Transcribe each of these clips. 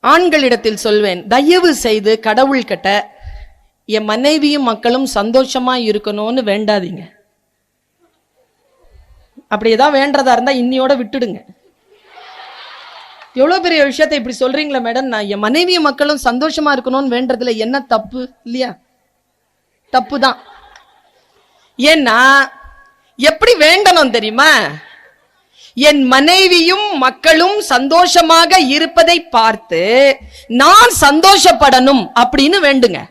ஆண்களிடத்தில் சொல்வேன், தயவு செய்து கடவுள் கிட்ட என் மனைவியும் மக்களும் சந்தோஷமா இருக்கணும்னு வேண்டாதீங்க. அப்படி ஏதாவது வேண்டதா இருந்தா இன்னியோட விட்டுடுங்க. எவ்வளவு பெரிய விஷயத்தை இப்படி சொல்றீங்களா மேடம்? நான் என் மனைவியும் மக்களும் சந்தோஷமா இருக்கணும்னு வேண்டதுல என்ன தப்பு? இல்லையா? தப்பு தான். ஏன்னா எப்படி வேண்டணும் தெரியுமா? என் மனைவியும் மக்களும் சந்தோஷமாக இருப்பதை பார்த்து நான் சந்தோஷப்படணும் அப்படின்னு வேண்டுங்க.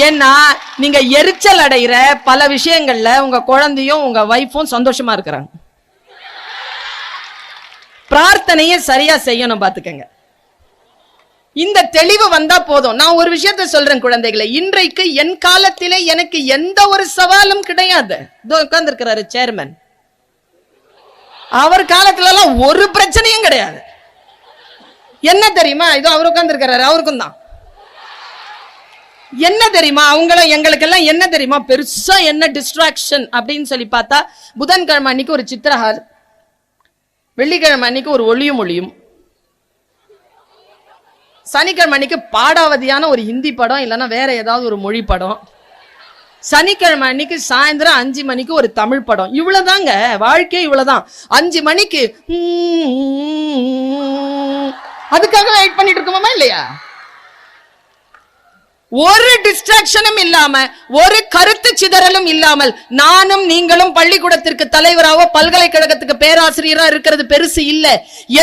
ஏன்னா நீங்க எரிச்சல் அடைகிற பல விஷயங்கள்ல உங்க குழந்தையும் உங்க வைஃபும் சந்தோஷமா இருக்கிறாங்க. பிரார்த்தனையை சரியா செய்யணும். பாத்துக்கங்க, இந்த தெளிவு வந்தா போதும். நான் ஒரு விஷயத்தை சொல்றேன் குழந்தைகளை, இன்றைக்கு என் காலத்திலே எனக்கு எந்த ஒரு சவாலும் கிடையாது. உட்கார்ந்து இருக்கிறாரு சேர்மன், அவர் காலத்துல எல்லாம் ஒரு பிரச்சனையும் கிடையாது. என்ன தெரியுமா? இதோ அவர் உட்கார்ந்து இருக்கிறாரு, அவருக்கும் தான். என்ன தெரியுமா அவங்களும் எங்களுக்கெல்லாம் என்ன தெரியுமா பெருசா என்ன டிஸ்ட்ராக்ஷன் அப்படின்னு சொல்லி பார்த்தா, புதன்கிழமை அன்னைக்கு ஒரு சித்திரஹார், வெள்ளிக்கிழமை அன்னைக்கு ஒரு ஒளியும் ஒளியும், சனிக்கிழமை அன்னைக்கு பாடாவதியான ஒரு ஹிந்தி படம் இல்லைன்னா வேற ஏதாவது ஒரு மொழி படம், சனிக்கிழமை அன்னைக்கு சாயந்தரம் 5 மணிக்கு ஒரு தமிழ் படம். இவ்வளவுதாங்க வாழ்க்கை, இவ்வளவுதான். 5 மணிக்கு அதுக்காக வெயிட் பண்ணிட்டு இருக்கோமா இல்லையா? ஒரு டிஸ்ட்ராக்ஷனும் இல்லாம, ஒரு கருத்து சிதறலும் இல்லாமல் நானும் நீங்களும் பள்ளிக்கூடத்திற்கு தலைவராவோ பல்கலைக்கழகத்துக்கு பேராசிரியரா இருக்கிறது பெருசு இல்ல.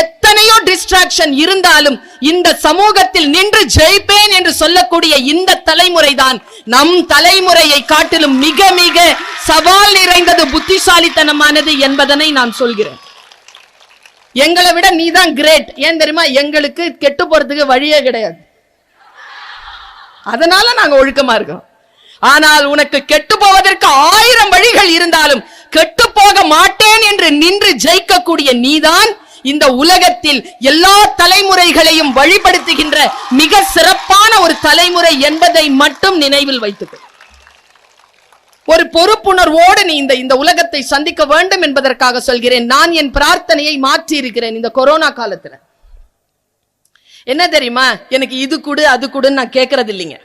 எத்தனையோ டிஸ்ட்ராக்ஷன் இருந்தாலும் இந்த சமூகத்தில் நின்று ஜெயிப்பேன் என்று சொல்லக்கூடிய இந்த தலைமுறை தான் நம் தலைமுறையை காட்டிலும் மிக மிக சவால் நிறைந்தது, புத்திசாலித்தனமானது என்பதனை நான் சொல்கிறேன். எங்களை விட நீதான் கிரேட். ஏன் தெரியுமா? எங்களுக்கு கெட்டு போறதுக்கு வழியே கிடையாது, அதனால நாங்க ஒழுக்கமா இருக்கோம். ஆனால் உனக்கு கெட்டு போவதற்கு 1000 வழிகள் இருந்தாலும் கெட்டு போக மாட்டேன் என்று நின்று ஜெயிக்கக்கூடிய நீதான் இந்த உலகத்தில் எல்லா தலைமுறைகளையும் வழிபடுத்துகின்ற மிக சிறப்பான ஒரு தலைமுறை என்பதை மட்டும் நினைவில் வைத்துக்கொள். ஒரு பொறுப்புணர்வோடு நீ இந்த உலகத்தை சந்திக்க வேண்டும் என்பதற்காக சொல்கிறேன். நான் என் பிரார்த்தனையை மாற்றி இருக்கிறேன் இந்த கொரோனா காலத்துல. என்ன தெரியுமா? எனக்கு இது கொடு அது கொடுன்னு நான் கேட்கறது இல்லைங்க.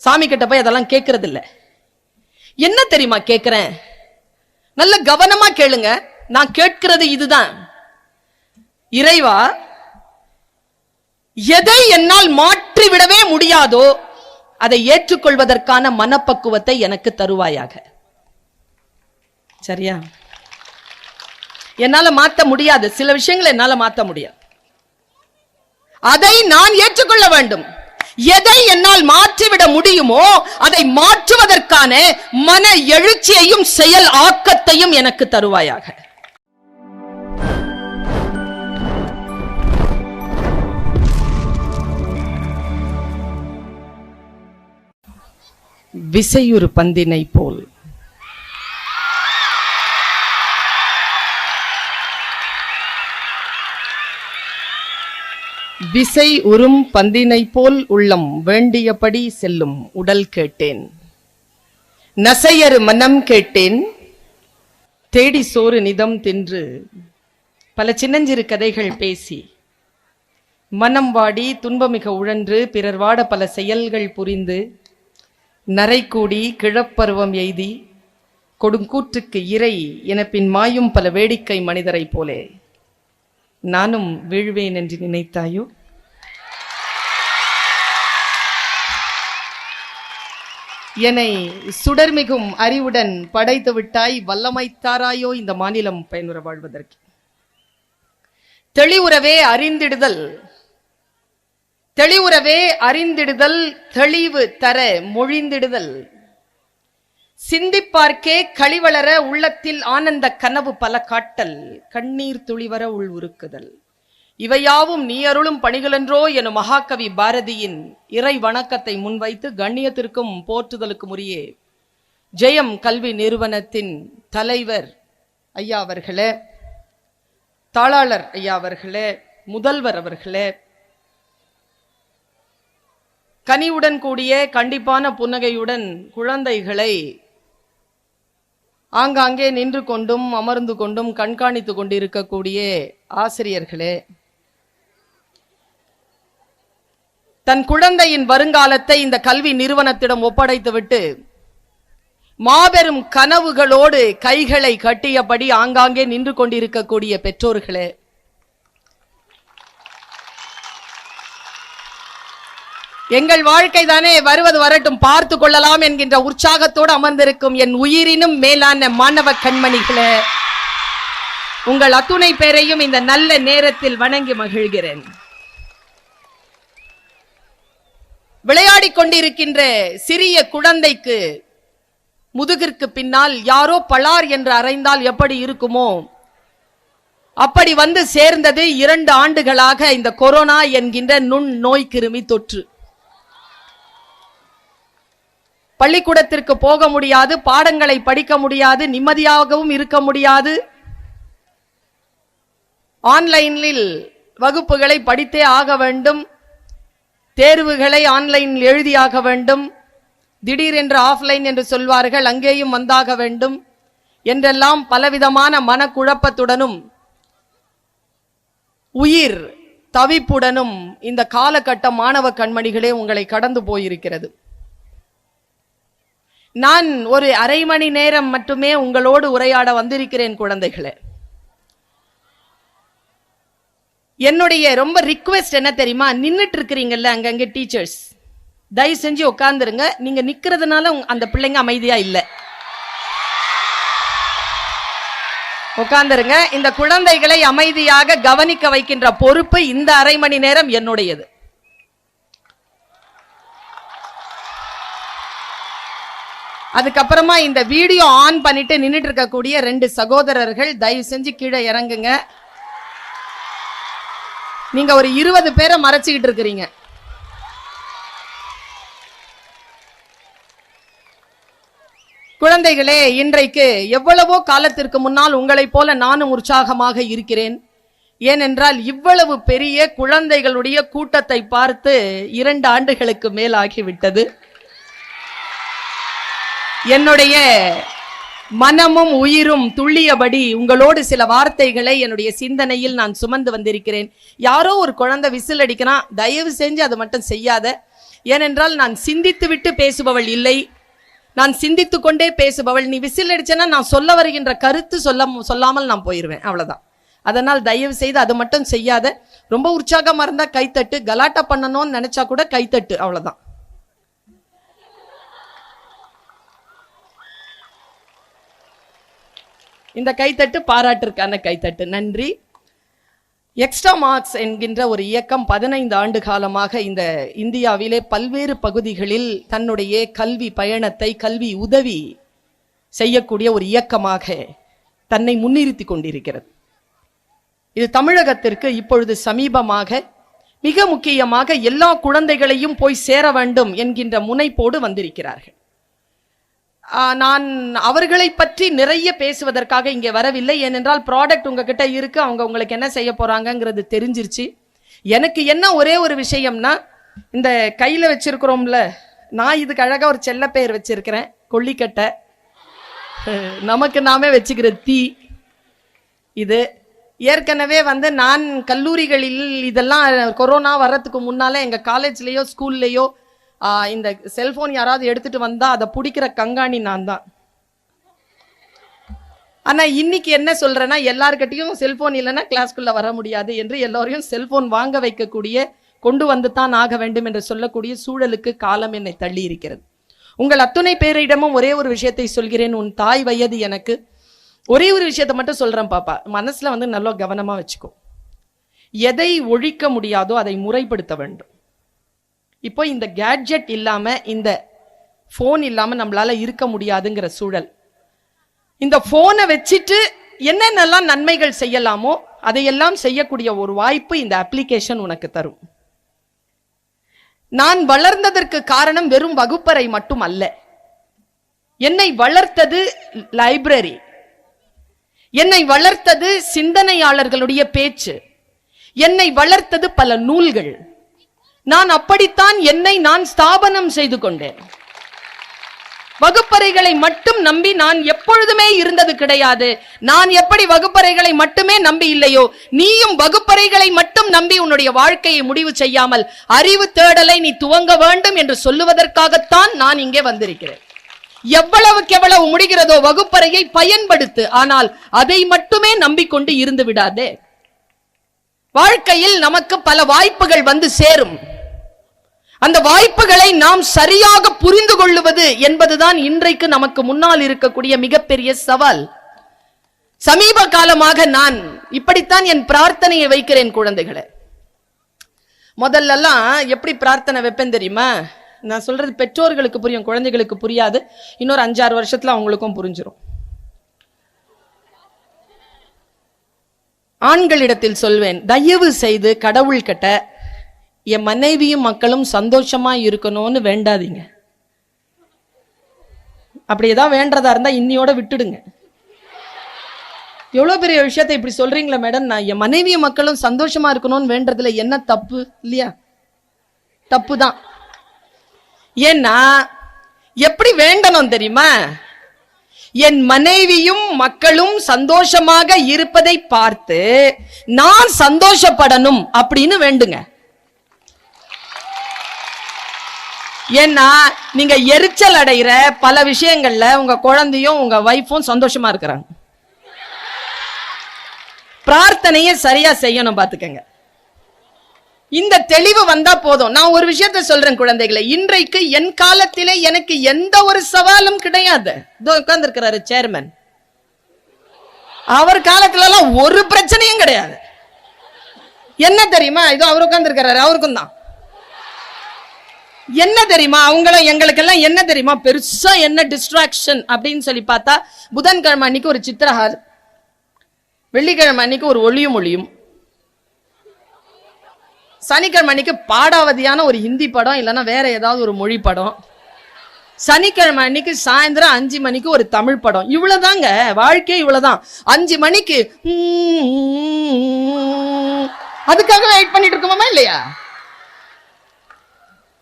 சாமி கிட்ட போய் அதெல்லாம் கேட்கறது இல்ல. என்ன தெரியுமா கேட்கிறேன்? நல்ல கவனமா கேளுங்க. நான் கேட்கிறது இதுதான், இறைவா, எதை என்னால் மாற்றிவிடவே முடியாதோ அதை ஏற்றுக்கொள்வதற்கான மனப்பக்குவத்தை எனக்கு தருவாயாக. சரியா? என்னால மாற்ற முடியாது, சில விஷயங்களை என்னால மாற்ற முடியாது, அதை நான் ஏற்றுக்கொள்ள வேண்டும். எதை என்னால் மாற்றிவிட முடியுமோ அதை மாற்றுவதற்கான மன எழுச்சியையும் செயல் ஆக்கத்தையும் எனக்கு தருவாயாக. விசையுறு பந்தினை போல் விசை உறும் பந்தினை போல் உள்ளம் வேண்டியபடி செல்லும் உடல் கேட்டேன், நசையறு மனம் கேட்டேன், தேடி சோறு நிதம் தின்று பல சின்னஞ்சிறு கதைகள் பேசி மனம் வாடி துன்பமிக உழன்று பிறர் வாட பல செயல்கள் புரிந்து நரை கூடி கிழப்பருவம் எய்தி கொடுங்கூற்றுக்கு இறை என பின் மாயும் பல வேடிக்கை மனிதரை போலே நானும் வீழ்வேன் என்று நினைத்தாயோ? என்னை சுடர்மிகும் அறிவுடன் படைத்து விட்டாய், வல்லமைத்தாராயோ இந்த மாநிலம் பயனுற வாழ்வதற்கு. தெளிவுறவே அறிந்திடுதல், தெளிவுறவே அறிந்திடுதல், தெளிவு தர மொழிந்திடுதல், சிந்திப்பார்க்கே களிவளர உள்ளத்தில் ஆனந்த கனவு பல காட்டல், கண்ணீர் துளிவர உள் உருக்குதல், இவையாவும் நீ அருளும் பணிகளென்றோ எனும் மகாகவி பாரதியின் இறை வணக்கத்தை முன்வைத்து கண்ணியத்திற்கும் போற்றுதலுக்கும் உரிய ஜெயம் கல்வி நிறுவனத்தின் தலைவர் ஐயா அவர்களே, தாளாளர் ஐயா அவர்களே, முதல்வர் அவர்களே, கனிவுடன் கூடிய கண்டிப்பான புன்னகையுடன் குழந்தைகளை ஆங்காங்கே நின்று கொண்டும் அமர்ந்து கொண்டும் கண்காணித்து கொண்டிருக்கக்கூடிய ஆசிரியர்களே, தன் குழந்தையின் வருங்காலத்தை இந்த கல்வி நிறுவனத்திடம் ஒப்படைத்துவிட்டு மாபெரும் கனவுகளோடு கைகளை கட்டியபடி ஆங்காங்கே நின்று கொண்டிருக்கக்கூடிய பெற்றோர்களே, எங்கள் வாழ்க்கை தானே, வருவது வரட்டும், பார்த்து கொள்ளலாம் என்கின்ற உற்சாகத்தோடு அமர்ந்திருக்கும் என் உயிரினும் மேலான மாணவ கண்மணிகளே, உங்கள் அத்துணை பேரையும் இந்த நல்ல நேரத்தில் வணங்கி மகிழ்கிறேன். விளையாடிக் கொண்டிருக்கின்ற சிறிய குழந்தைக்கு முதுகிற்கு பின்னால் யாரோ பளார் என்று அறைந்தால் எப்படி இருக்குமோ அப்படி வந்து சேர்ந்தது 2 ஆண்டுகளாக இந்த கொரோனா என்கின்ற நுண் நோய் கிருமி தொற்று. பள்ளிக்கூடத்திற்கு போக முடியாது, பாடங்களை படிக்க முடியாது, நிம்மதியாகவும் இருக்க முடியாது, ஆன்லைனில் வகுப்புகளை படித்தே ஆக வேண்டும், தேர்வுகளை ஆன்லைனில் எழுதியாக வேண்டும், திடீரென்று ஆஃப்லைன் என்று சொல்வார்கள், அங்கேயும் வந்தாக வேண்டும் என்றெல்லாம் பலவிதமான மனக்குழப்பத்துடனும் உயிர் தவிப்புடனும் இந்த காலகட்ட மாணவ கண்மணிகளே உங்களை கடந்து போயிருக்கிறது. நான் ஒரு அரை மணி நேரம் மட்டுமே உங்களோடு உரையாட வந்திருக்கிறேன் குழந்தைகளே. என்னுடைய ரொம்ப ரிக்வெஸ்ட் என்ன தெரியுமா, நின்னுட்டு இருக்கிறீங்கல்ல அங்கங்க டீச்சர்ஸ், தயவு செஞ்சு உட்கார்ந்துருங்க. நீங்க நிக்கிறதுனால அந்த பிள்ளைங்க அமைதியா இல்ல, உட்கார்ந்துருங்க. இந்த குழந்தைகளை அமைதியாக கவனிக்க வைக்கின்ற பொறுப்பு இந்த அரை மணி நேரம் என்னுடையது. அதுக்கப்புறமா இந்த வீடியோ ஆன் பண்ணிட்டு நின்னுட்டு இருக்கக்கூடிய 2 சகோதரர்கள் தயவு செஞ்சு கீழே இறங்குங்க. நீங்க ஒரு 20 பேரை மறைச்சுக்கிட்டு இருக்கிறீங்க. குழந்தைகளே, இன்றைக்கு எவ்வளவோ காலத்திற்கு முன்னால் உங்களைப் போல நானும் உற்சாகமாக இருக்கிறேன். ஏனென்றால் இவ்வளவு பெரிய குழந்தைகளுடைய கூட்டத்தை பார்த்து 2 ஆண்டுகளுக்கு மேலாகிவிட்டது. என்னுடைய மனமும் உயிரும் துள்ளியபடி உங்களோடு சில வார்த்தைகளை என்னுடைய சிந்தனையில் நான் சுமந்து வந்திருக்கிறேன். யாரோ ஒரு குழந்தை விசில் அடிக்கிறான், தயவு செஞ்சு அது மட்டும் செய்யாத. ஏனென்றால் நான் சிந்தித்து விட்டு பேசுபவள் இல்லை, நான் சிந்தித்து கொண்டே பேசுபவள். நீ விசில் அடிச்சேன்னா நான் சொல்ல வருகின்ற கருத்து சொல்லாமல் நான் போயிருவேன், அவ்வளவுதான். அதனால் தயவு செய்து அது மட்டும் செய்யாத. ரொம்ப உற்சாகமா இருந்தா கைத்தட்டு, கலாட்டா பண்ணணும்னு நினைச்சா கூட கைத்தட்டு, அவ்வளவுதான். இந்த கைத்தட்டு பாராட்டிற்கான கைத்தட்டு, நன்றி. எக்ஸ்ட்ரா மார்க்ஸ் என்கின்ற ஒரு இயக்கம் 15 ஆண்டு காலமாக இந்த இந்தியாவிலே பல்வேறு பகுதிகளில் தன்னுடைய கல்வி பயணத்தை, கல்வி உதவி செய்யக்கூடிய ஒரு இயக்கமாக தன்னை முன்னிறுத்தி கொண்டிருக்கிறது. இது தமிழகத்திற்கு இப்பொழுது சமீபமாக மிக முக்கியமாக எல்லா குழந்தைகளையும் போய் சேர வேண்டும் என்கின்ற முனைப்போடு வந்திருக்கிறார்கள். நான் அவர்களை பற்றி நிறைய பேசுவதற்காக இங்கே வரவில்லை. ஏனென்றால் ப்ராடக்ட் உங்ககிட்ட இருக்கு, அவங்க உங்களுக்கு என்ன செய்ய போறாங்கிறது தெரிஞ்சிருச்சு. எனக்கு என்ன ஒரே ஒரு விஷயம்னா, இந்த கையில வச்சிருக்கிறோம்ல, நான் இதுக்கு அழகா ஒரு செல்ல பெயர் வச்சிருக்கிறேன், கொல்லிக்கட்டை. நமக்கு நாமே வச்சுக்கிற தீ. இது ஏற்கனவே நான் கல்லூரிகளில் இதெல்லாம் கொரோனா வர்றதுக்கு முன்னால எங்க காலேஜ்லயோ ஸ்கூல்லையோ இந்த செல்போன் யாராவது எடுத்துட்டு வந்தா அதை பிடிக்கிற கங்காணி நான் தான். ஆனா இன்னைக்கு என்ன சொல்றேன்னா, எல்லார்கிட்டையும் செல்போன் இல்லைன்னா கிளாஸ்க்குள்ள வர முடியாது என்று எல்லோரையும் செல்போன் வாங்க வைக்கக்கூடிய, கொண்டு வந்து தான் ஆக வேண்டும் என்று சொல்லக்கூடிய சூழலுக்கு காலம் என்னை தள்ளி இருக்கிறது. உங்கள் அத்துணை பேரிடமும் ஒரே ஒரு விஷயத்தை சொல்கிறேன். உன் தாய் வயது எனக்கு. ஒரே ஒரு விஷயத்தை மட்டும் சொல்றேன் பாப்பா, மனசுல நல்லா கவனமா வச்சுக்கோ. எதை ஒழிக்க முடியாதோ அதை முறைப்படுத்த வேண்டும். இப்போ இந்த கேட்ஜெட் இல்லாம, இந்த போன் இல்லாம நம்மளால இருக்க முடியாதுங்கிற சூழல். இந்த போனை வச்சுட்டு என்னென்னலாம் நன்மைகள் செய்யலாமோ அதையெல்லாம் செய்யக்கூடிய ஒரு வாய்ப்பு இந்த அப்ளிகேஷன் உனக்கு தரும். நான் வளர்ந்ததற்கு காரணம் வெறும் வகுப்பறை மட்டும் அல்ல. என்னை வளர்த்தது லைப்ரரி, என்னை வளர்த்தது சிந்தனையாளர்களுடைய பேச்சு, என்னை வளர்த்தது பல நூல்கள். நான் அப்படித்தான் என்னை நான் ஸ்தாபனம் செய்து கொண்டேன். வகுப்பறைகளை மட்டும் நம்பி நான் எப்பொழுதுமே இருந்தது கிடையாது. நான் எப்படி வகுப்பறைகளை மட்டுமே நம்பி இல்லையோ, நீயும் வகுப்பறைகளை மட்டும் நம்பி உன்னுடைய வாழ்க்கையை முடிவு செய்யாமல் அறிவு தேடலை நீ துவங்க வேண்டும் என்று சொல்லுவதற்காகத்தான் நான் இங்கே வந்திருக்கிறேன். எவ்வளவுக்கு எவ்வளவு முடிகிறதோ வகுப்பறையை பயன்படுத்து, ஆனால் அதை மட்டுமே நம்பிக்கொண்டு இருந்து விடாதே. வாழ்க்கையில் நமக்கு பல வாய்ப்புகள் வந்து சேரும். அந்த வாய்ப்புகளை நாம் சரியாக புரிந்து கொள்ளுவது என்பதுதான் இன்றைக்கு நமக்கு முன்னால் இருக்கக்கூடிய மிகப்பெரிய சவால். சமீப காலமாக நான் இப்படித்தான் என் பிரார்த்தனையை வைக்கிறேன் குழந்தைகளை. முதல்லலாம் எப்படி பிரார்த்தனை வைப்பேன் தெரியுமா? நான் சொல்றது பெற்றோர்களுக்கு புரியும், குழந்தைகளுக்கு புரியாது. இன்னொரு 5-6 வருஷத்துல அவங்களுக்கும் புரிஞ்சிடும். ஆண்களிடத்தில் சொல்வேன், தயவு செய்து கடவுள் கிட்ட என் மனைவியும் மக்களும் சந்தோஷமா இருக்கணும்னு வேண்டாதீங்க. அப்படி ஏதாவது வேண்டதா இருந்தா இன்னியோட விட்டுடுங்க. எவ்வளவு பெரிய விஷயத்தை இப்படி சொல்றீங்களா மேடம்? நான் என் மனைவியும் மக்களும் சந்தோஷமா இருக்கணும்னு வேண்டதுல என்ன தப்பு இல்லையா? தப்பு தான். ஏன்னா எப்படி வேண்டணும் தெரியுமா? என் மனைவியும் மக்களும் சந்தோஷமாக இருப்பதை பார்த்து நான் சந்தோஷப்படணும் அப்படின்னு வேண்டுங்க. ஏன்னா நீங்க எரிச்சல் அடைகிற பல விஷயங்கள்ல உங்க குழந்தையும் உங்க வைஃபும் சந்தோஷமா இருக்கிறாங்க. பிரார்த்தனையை சரியா செய்யணும், பாத்துக்கங்க. இந்த தெளிவு வந்தா போதும். நான் ஒரு விஷயத்தை சொல்றேன் குழந்தைகளை, இன்றைக்கு என் காலத்திலே எனக்கு எந்த ஒரு சவாலும் கிடையாது. இதோ உட்கார்ந்து இருக்கிறாரு சேர்மன், அவர் காலத்துல எல்லாம் ஒரு பிரச்சனையும் கிடையாது. என்ன தெரியுமா? இதோ அவர் உட்கார்ந்து இருக்கிறாரு, அவருக்கும் தான். என்ன தெரியுமா அவங்களும் எங்களுக்கெல்லாம் என்ன தெரியுமா பெருசா என்ன டிஸ்ட்ராக்ஷன் அப்படின்னு சொல்லி பார்த்தா, புதன்கிழமை அன்னைக்கு ஒரு சித்திரஹார், வெள்ளிக்கிழமை அன்னைக்கு ஒரு ஒளியும் ஒளியும், சனிக்கிழமை அன்னைக்கு பாடாவதியான ஒரு ஹிந்தி படம் இல்லைன்னா வேற ஏதாவது ஒரு மொழி படம், சனிக்கிழமை அன்னைக்கு சாயந்தரம் 5 மணிக்கு ஒரு தமிழ் படம். இவ்வளவுதாங்க வாழ்க்கை, இவ்வளவுதான். 5 மணிக்கு அதுக்காக வெயிட் பண்ணிட்டு இருக்கோமா இல்லையா?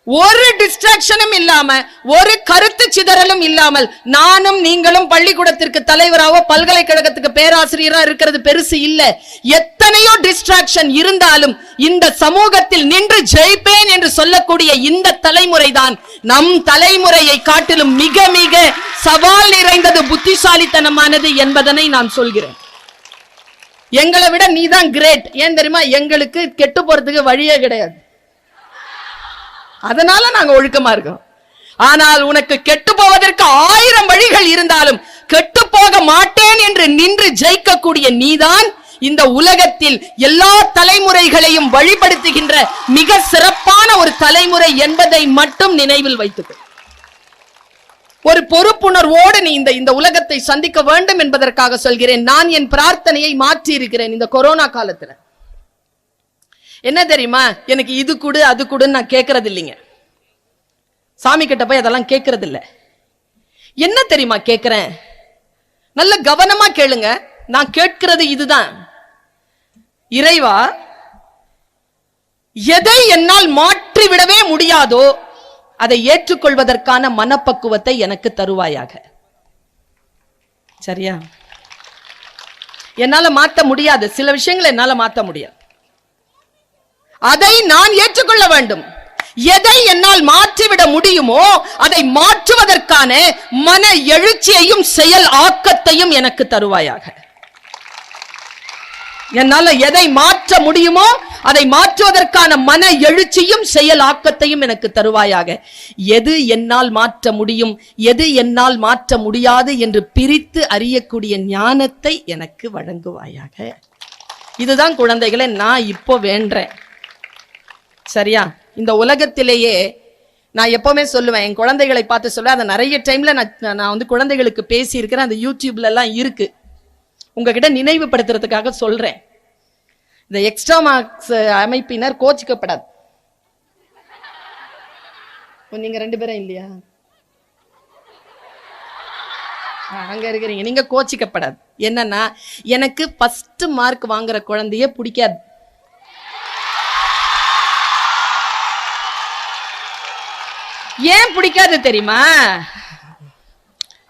ஒரு டிஸ்ட்ராக்ஷனும் இல்லாம, ஒரு கருத்து சிதறலும் இல்லாமல் நானும் நீங்களும் பள்ளிக்கூடத்திற்கு தலைவராவோ பல்கலைக்கழகத்துக்கு பேராசிரியரா இருக்கிறது பெருசு இல்ல. எத்தனையோ டிஸ்ட்ராக்ஷன் இருந்தாலும் இந்த சமூகத்தில் நின்று ஜெயிப்பேன் என்று சொல்லக்கூடிய இந்த தலைமுறை தான் நம் தலைமுறையை காட்டிலும் மிக மிக சவால் நிறைந்தது, புத்திசாலித்தனமானது என்பதனை நான் சொல்கிறேன். எங்களை விட நீதான் கிரேட். ஏன் தெரியுமா? எங்களுக்கு கெட்டு போறதுக்கு வழியே கிடையாது, அதனால நாங்க ஒழுக்கமா இருக்கோம். ஆனால் உனக்கு கெட்டு போவதற்கு 1000 வழிகள் இருந்தாலும் கெட்டு போக மாட்டேன் என்று நின்று ஜெயிக்கக்கூடிய நீதான் இந்த உலகத்தில் எல்லா தலைமுறைகளையும் வழிபடுத்துகின்ற மிக சிறப்பான ஒரு தலைமுறை என்பதை மட்டும் நினைவில் வைத்துக்கொள். ஒரு பொறுப்புணர்வோடு நீ இந்த உலகத்தை சந்திக்க வேண்டும் என்பதற்காக சொல்கிறேன். நான் என் பிரார்த்தனையை மாற்றி இருக்கிறேன் இந்த கொரோனா காலத்துல. என்ன தெரியுமா? எனக்கு இது கொடு அது கொடுன்னு நான் கேட்கறது இல்லைங்க. சாமி கிட்ட போய் அதெல்லாம் கேட்கறது இல்லை. என்ன தெரியுமா கேட்கிறேன்? நல்ல கவனமா கேளுங்க. நான் கேட்கிறது இதுதான், இறைவா, எதை என்னால் மாற்றிவிடவே முடியாதோ அதை ஏற்றுக்கொள்வதற்கான மனப்பக்குவத்தை எனக்கு தருவாயாக. சரியா? என்னால மாற்ற முடியாது, சில விஷயங்களை என்னால மாற்ற முடியாது, அதை நான் ஏற்றுக்கொள்ள வேண்டும். எதை என்னால் மாற்றிவிட முடியுமோ அதை மாற்றுவதற்கான மன எழுச்சியையும் செயல் ஆக்கத்தையும் எனக்கு தருவாயாக. என்னால எதை மாற்ற முடியுமோ அதை மாற்றுவதற்கான மன எழுச்சியும் செயல் ஆக்கத்தையும் எனக்கு தருவாயாக. எது என்னால் மாற்ற முடியும், எது என்னால் மாற்ற முடியாது என்று பிரித்து அறியக்கூடிய ஞானத்தை எனக்கு வழங்குவாயாக. இதுதான் குழந்தைகளை நான் இப்போ வேண்டேன். சரியா? இந்த உலகத்திலேயே நான் எப்பவுமே சொல்லுவேன், என் குழந்தைகளை பார்த்து சொல்லுவேன். அதை நிறைய டைம்ல நான் வந்து குழந்தைகளுக்கு பேசி இருக்கிறேன், அந்த யூடியூப்ல எல்லாம் இருக்கு. உங்ககிட்ட நினைவுபடுத்துறதுக்காக சொல்றேன். இந்த எக்ஸ்ட்ரா மார்க்ஸ் அமைப்பினர் கோச்சிக்கப்படாது. நீங்க 2 பேரும் இல்லையா? அங்க இருக்கிறீங்க, நீங்க கோச்சிக்கப்படாது. என்னன்னா, எனக்கு ஃபர்ஸ்ட் மார்க் வாங்குற குழந்தைய பிடிக்காது. ஏன் பிடிக்காது தெரியுமா?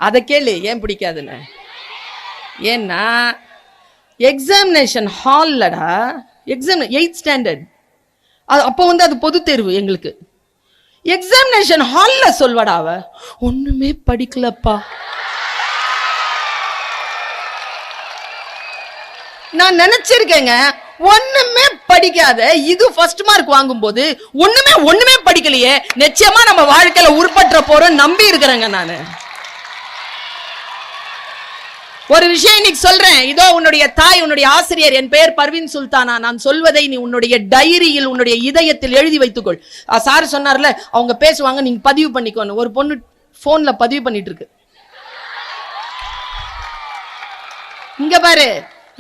அதை கேளு ஏன் பிடிக்காதுன்னு. ஏன்னா எக்ஸாமினேஷன் ஹால்லடா, எக்ஸாம் 8th ஸ்டாண்டர்ட், அப்போ அது பொது தேர்வு எங்களுக்கு. எக்ஸாமினேஷன் ஹால்ல சொல்வடா அவ ஒண்ணுமே படிக்கலப்பா. நான் நினைச்சிருக்கேங்க ஒண்ணுமே படிக்காத இது ஃபர்ஸ்ட் மார்க் வாங்கும் போது ஒண்ணுமே படிக்கலையே, நிச்சயமா நம்ம வாழ்க்கையில உருப்பற்ற போறோம் நம்பி இருக்கிறேங்க நானு. ஒரு விஷயம் இன்னைக்கு சொல்றேன். இதோ உன்னுடைய தாய், உன்னுடைய ஆசிரியர், என் பெயர் பர்வீன் சுல்தானா, நான் சொல்வதை நீ உன்னுடைய டைரியில், உன்னுடைய இதயத்தில் எழுதி வைத்துக்கொள். சார் சொன்னார்ல, அவங்க பேசுவாங்க, நீங்க பதிவு பண்ணிக்கோன்னு. ஒரு பொண்ணு போன்ல பதிவு பண்ணிட்டு இருக்கு. இங்க பாரு,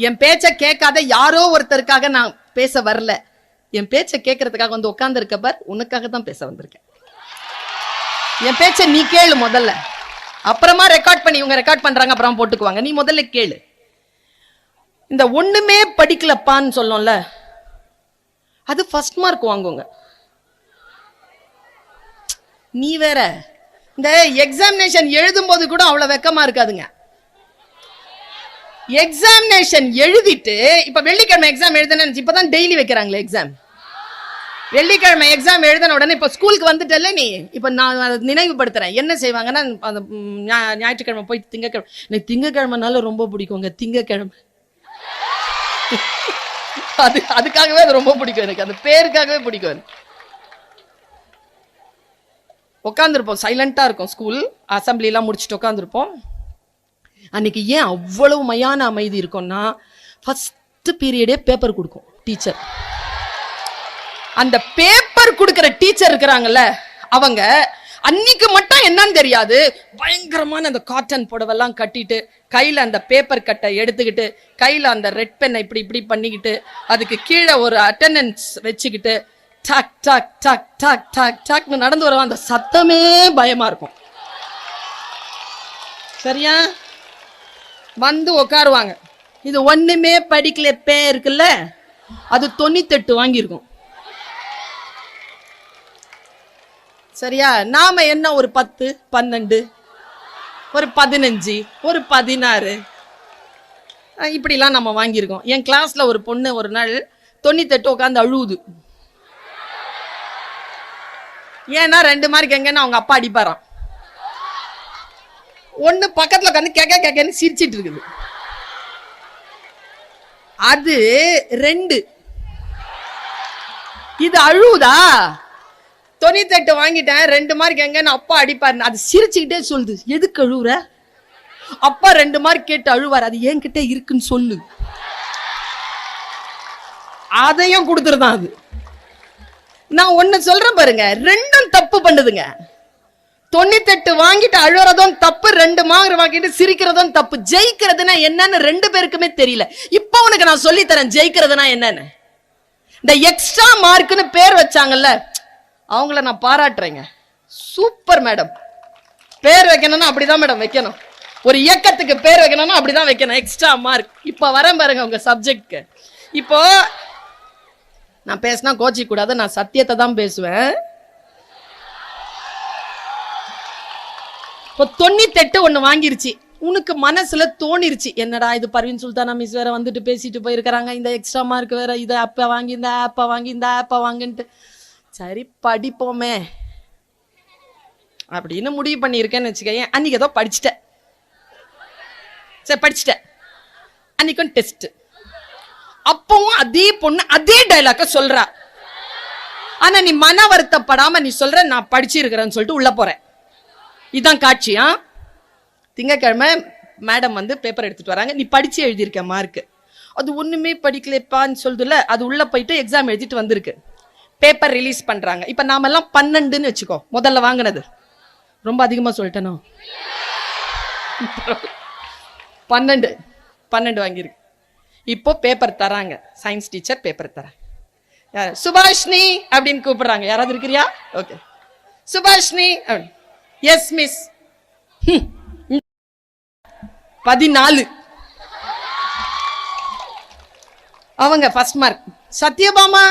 என் பேச்ச கேட்காத யாரோ ஒருத்தருக்காக நான் பேச வரல. என் பேச்ச கேட்கறதுக்காக வந்து உட்கார்ந்து இருக்க பார், உனக்காக தான் பேச வந்திருக்கேன். என் பேச்ச நீ கேளு முதல்ல, அப்புறமா ரெக்கார்ட் பண்ணி இவங்க ரெக்கார்ட் பண்றாங்க அப்புறம் போட்டுக்குவாங்க. நீ முதல்ல கேளு. இந்த ஒண்ணுமே படிக்கலப்பான்னு சொல்லணும்ல, அது ஃபர்ஸ்ட் மார்க் வாங்குங்க. நீ வேற இந்த எக்ஸாமினேஷன் எழுதும் போது கூட அவ்வளவு வெக்கமா இருக்காதுங்க. எக்ஸாமினேஷன் எழுதிட்டு இப்ப வெள்ளிக்கிழமை எக்ஸாம் எழுதுன்னு இப்பதான் டெய்லி வைக்கிறாங்களே எக்ஸாம். வெள்ளிக்கிழமை எக்ஸாம் எழுதின உடனே இப்ப ஸ்கூலுக்கு வந்துட்டல நீ, இப்ப நான் நினைவுபடுத்துறேன். என்ன செய்வாங்கன்னா, ஞாயிற்றுக்கிழமை போய் திங்கக்கிழமை, எனக்கு திங்கக்கிழமைனால ரொம்ப பிடிக்குங்க. திங்கக்கிழமை அதுக்காகவே அது ரொம்ப பிடிக்கும் எனக்கு, அந்த பேருக்காகவே பிடிக்கும். உட்காந்துருப்போம், சைலண்டா இருக்கும். ஸ்கூல் அசம்பிளி எல்லாம் முடிச்சுட்டு உட்காந்துருப்போம். அன்னைக்கு ஏன் அவ்வளவு மையான அமைதி இருக்கும்னா, ஃபர்ஸ்ட் பீரியடே பேப்பர் கொடுக்கும் டீச்சர். அந்த பேப்பர் கொடுக்கிற டீச்சர் இருக்கிறாங்கல்ல, அவங்க அன்னைக்கு மட்டும் என்னன்னு தெரியாது, பயங்கரமான அந்த காட்டன் புடவெல்லாம் கட்டிட்டு, கையில அந்த பேப்பர் கட்டை எடுத்துக்கிட்டு, கையில அந்த ரெட் பென்னை இப்படி இப்படி பண்ணிக்கிட்டு, அதுக்கு கீழே ஒரு அட்டெண்டன்ஸ் வச்சுக்கிட்டு டக் டக் டக் டக் டக் டக்னு நடந்து வருவாங்க. அந்த சத்தமே பயமா இருக்கும். சரியா? வந்து உட்காருவாங்க. இது ஒண்ணுமே படிக்கல பே இருக்குல்ல, அது 98 வாங்கியிருக்கும். சரியா? நாம என்ன ஒரு 10, 12, ஒரு 15, ஒரு 16 இப்படிலாம் நம்ம வாங்கியிருக்கோம். என் கிளாஸ்ல ஒரு பொண்ணு ஒரு நாள் 98 உட்காந்து அழுவுது. ஏன்னா 2 மார்க் எங்கன்னா அவங்க அப்பா அடிப்பாராம். ஒண்ணு பக்கத்துல உட்காந்து கேக்கன்னு சிரிச்சிட்டு இருக்குது. அது 2. இது அழுவுதா? 98 வாங்கிட்டேன், 2 மார்க் எங்கன்னு அப்பா அடிப்பாரு. அது சிரிச்சுக்கிட்டே சொல்லுது, எதுக்கு அழுவுற? அப்பா 2 மார்க் கேட்டு அழுவார், அது என்கிட்ட இருக்குன்னு சொல்லு. அதையும் கொடுத்துருதான். அது நான் ஒண்ணு சொல்றேன் பாருங்க, 2ம் தப்பு பண்ணுதுங்க. 98 வாங்கிட்டு அழுறதும் தப்பு, 2 மார்க் வாங்கிட்டு சிரிக்கிறதும் தப்பு. ஜெயிக்கிறதுனா என்னன்னு 2 பேருக்குமே தெரியல. இப்ப உனக்கு நான் சொல்லி தரேன் ஜெயிக்கிறதுனா என்னன்னு. இந்த எக்ஸ்ட்ரா மார்க்னு பேர் வச்சாங்கல்ல, அவங்கள நான் பாராட்டுறேங்க. Super madam. பேர் வைக்கணும்னா அப்படிதான் மேடம் வைக்கணும். ஒரு இயக்கத்துக்கு பேர் வைக்கணும்னா அப்படிதான் வைக்கணும், எக்ஸ்ட்ரா மார்க். இப்ப வரேன் பாருங்க உங்க சப்ஜெக்ட்க்கு. இப்போ நான் பேசினா கோச்சி கூடாது, நான் சத்தியத்தை தான் பேசுவேன். இப்போ 98 ஒண்ணு வாங்கிருச்சு. உனக்கு மனசுல தோணிருச்சு, என்னடா இது பர்வீன் சுல்தானா மிஸ் வேற வந்துட்டு பேசிட்டு போயிருக்கிறாங்க, இந்த எக்ஸ்ட்ரா மார்க் வேற, இதை அப்ப வாங்கி இந்த ஆப்ப வாங்கி இந்த ஆப்ப வாங்கிட்டு, சரி படிப்போமே அப்படின்னு முடிவு பண்ணியிருக்கேன்னு வச்சுக்கேன். அன்னைக்கு ஏதோ படிச்சுட்டேன், சரி படிச்சுட்டேன். அன்னைக்கும் டெஸ்ட். அப்பவும் அதே பொண்ணு அதே டைலாக்க சொல்றா. ஆனா நீ மன வருத்தப்படாம நீ சொல்ற, நான் படிச்சிருக்கிறேன்னு சொல்லிட்டு உள்ள போறேன். இதுதான் காட்சியா? திங்கக்கிழமை மேடம் வந்து பேப்பர் எடுத்துட்டு வராங்க. நீ படிச்சு எழுதியிருக்க மார்க், அது ஒண்ணுமே படிக்கலப்பான்னு சொல்லுதுல, அது உள்ள போயிட்டு எக்ஸாம் எழுதிட்டு வந்திருக்கு. பேப்பர் ரிலீஸ் பண்றாங்க. இப்ப நாம எல்லாம் 12ன்னு வச்சுக்கோ, முதல்ல வாங்கினது. ரொம்ப அதிகமா சொல்லிட்டேனோ? 12 வாங்கியிருக்கு. இப்போ பேப்பர் தராங்க, சயின்ஸ் டீச்சர் பேப்பர் தராங்க. யார்? சுபாஷினி அப்படின்னு கூப்பிடுறாங்க. யாராவது இருக்கிறியா? ஓகே, சுபாஷினி. Yes miss. 14 அவங்க ஃபர்ஸ்ட் மார்க். சத்யபாமா,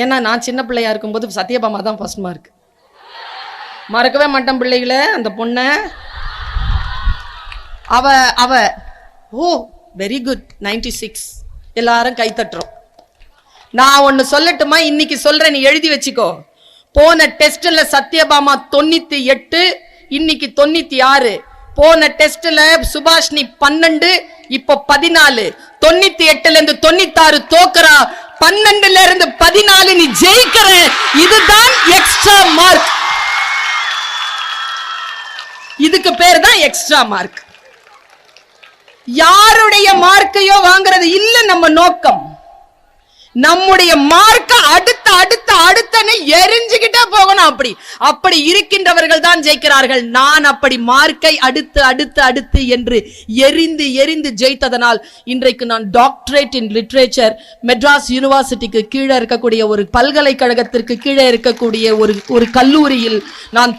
ஏன்னா நான் சின்ன பிள்ளையா இருக்கும்போது சத்யபாமா தான் ஃபர்ஸ்ட் மார்க். மறக்கவே மாட்டேன் பிள்ளைகளை. அந்த பொண்ணை அவ அவ ஓ வெரி குட் 96. எல்லாரும் கை தட்டுறோம். நான் ஒன்னு சொல்லட்டுமா? இன்னைக்கு சொல்றேன், நீ எழுதி வச்சுக்கோ. போன டெஸ்ட்ல சத்யபாமா 98, இன்னைக்கு 96. போன டெஸ்ட்ல சுபாஷினி 12, இப்ப 14. 98ல இருந்து 96 தோக்கறா, 12ல இருந்து 14 நீ ஜெயிக்கிற. இதுதான் எக்ஸ்ட்ரா மார்க். இதுக்கு பேர் தான் எக்ஸ்ட்ரா மார்க். யாருடைய மார்க்கையோ வாங்குறது இல்ல நம்ம நோக்கம். நம்முடைய மார்க்க அடுத்த அடுத்த அடுத்தன்னு எரிஞ்சுக்கிட்டே போகணும். அப்படி இருக்கின்றவர்கள் தான் ஜெயிக்கிறார்கள். நான் அப்படி மார்க்கை அடுத்து அடுத்து அடுத்து என்று எரிந்து எரிந்து ஜெயித்ததனால் இன்றைக்கு நான் டாக்டரேட் இன் லிட்ரேச்சர் மெட்ராஸ் யூனிவர்சிட்டிக்கு கீழே இருக்கக்கூடிய ஒரு பல்கலைக்கழகத்திற்கு கீழே இருக்கக்கூடிய ஒரு கல்லூரியில் நான்